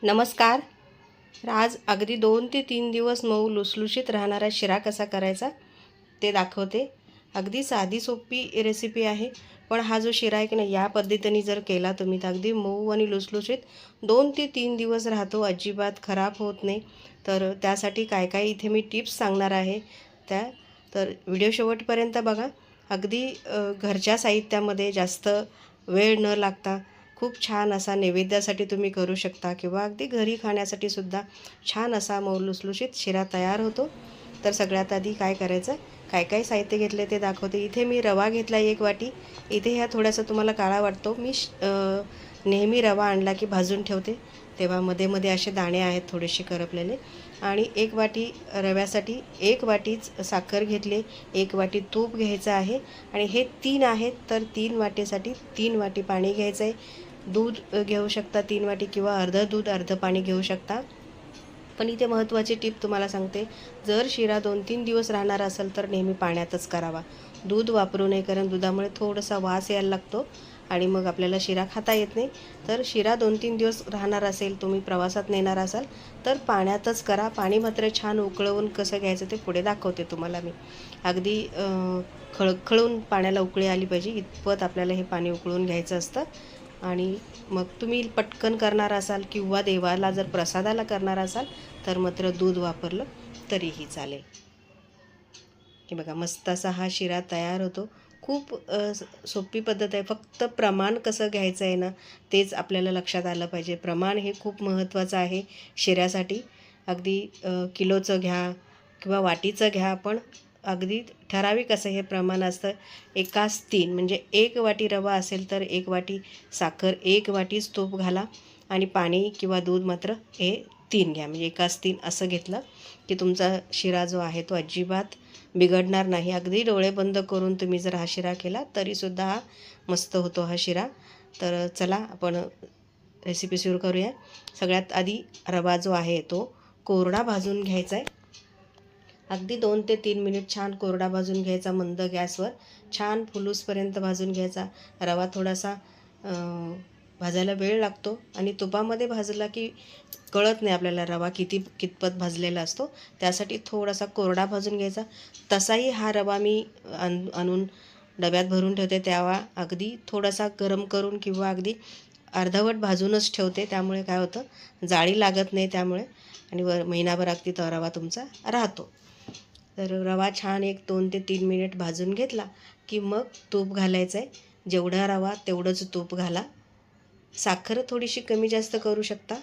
नमस्कार. तर आज अगदी 2 ते 3 दिवस मऊ लुसलुशीत राहणारा शिरा कसा करायचा ते दाखवते. अगदी साधी सोपी रेसिपी आहे, पण हा जो शिरा आहे की नाही या पद्धतीने जर केला तुम्ही तर अगदी मऊ आणि लुसलुशीत 2 ते 3 दिवस राहतो, अजिबात खराब होत नाही. तर त्यासाठी काय काय इथे मी टिप्स सांगणार आहे त्या, तर व्हिडिओ शेवटपर्यंत बघा. अगदी घरच्या साहित्यामध्ये जास्त वेळ न लागता खूप छान असा नैवेद्यासाठी तुम्ही करू शकता किंवा अगदी घरी खाण्यासाठी सुद्धा छान असा मऊ लुसलुशीत शिरा तयार होतो. तर सगळ्यात आधी काय करायचं, काय काय साहित्य घेतले ते दाखवते. इथे मी रवा घेतला 1 वाटी. इथे ह्या थोडासा तुम्हाला काळा वाटतो. मी नेहमी रवा आणला की भाजून ठेवते, तेव्हा मध्ये मध्ये असे दाणे आहेत थोडेसे करपलेले. आणि 1 वाटी रव्यासाठी 1 वाटीच साखर घेतली, 1 वाटी तूप घ्यायचं आहे. आणि हे 3 आहेत तर 3 वाटीसाठी 3 वाटी पाणी घ्यायचं आहे. दूध घेऊ शकता 3 वाटी किंवा अर्धं दूध अर्धं पाणी घेऊ शकता. पण इथे महत्त्वाची टिप तुम्हाला सांगते, जर शिरा 2-3 दिवस राहणार असेल तर नेहमी पाण्यातच करावा, दूध वापरू नये. कारण दुधामुळे थोडासा वास यायला लागतो आणि मग आपल्याला शिरा खाता येत नाही. तर शिरा 2-3 दिवस राहणार असेल, तुम्ही प्रवासात नेणार असाल तर पाण्यातच करा. पाणी मात्र छान उकळवून कसं घ्यायचं ते पुढे दाखवते तुम्हाला मी. अगदी खळखळून पाण्याला उकळी आली पाहिजे इतपत आपल्याला हे पाणी उकळून घ्यायचं असतं. आणि मग तुम्ही पटकन करणार असाल किंवा देवाला जर प्रसादाला करणार असाल तर मात्र दूध वापरलं तरीही चालेल. की बघा मस्त असा हा शिरा तयार होतो. खूप सोपी पद्धत आहे. फक्त प्रमाण कसं घ्यायचं आहे ना, तेच आपल्याला लक्षात आलं पाहिजे. प्रमाण हे खूप महत्त्वाचं आहे शिऱ्यासाठी. अगदी किलोचं घ्या किंवा वाटीचं घ्या, पण अगदी ठराविक असं हे प्रमाण असतं. 1:3 म्हणजे 1 वाटी रवा असेल तर 1 वाटी साखर, 1 वाटीच तूप घाला आणि पाणी किंवा दूध मात्र हे 3 घ्या. म्हणजे 1:3 असं घेतलं की तुमचा शिरा जो आहे तो अजिबात बिघडणार नाही. अगदी डोळे बंद करून तुम्ही जर हा शिरा केला तरीसुद्धा हा मस्त होतो हा शिरा. तर चला आपण रेसिपी सुरू करूया. सगळ्यात आधी रवा जो आहे तो कोरडा भाजून घ्यायचा आहे. अगदी 2 ते 3 मिनिट छान कोरडा भाजून घ्यायचा मंद गॅसवर. छान फुलूसपर्यंत भाजून घ्यायचा. रवा थोडासा भाजायला वेळ लागतो आणि तुपामध्ये भाजला की कळत नाही आपल्याला रवा कितपत भाजलेला असतो. त्यासाठी थोडासा कोरडा भाजून घ्यायचा. तसाही हा रवा मी आणून डब्यात भरून ठेवते, तेव्हा अगदी थोडासा गरम करून किंवा अगदी अर्धवट भाजूनच ठेवते. त्यामुळे काय होतं, जाळी लागत नाही त्यामुळे, आणि महिनाभर अगदी तो रवा तुमचा राहतो. तर रवा छान 2 ते 3 मिनिट भाजून घेतला की मग तूप घालायचं आहे. जेवढा रवा तेवढंच तूप घाला. साखर थोडीशी कमी जास्त करू शकता,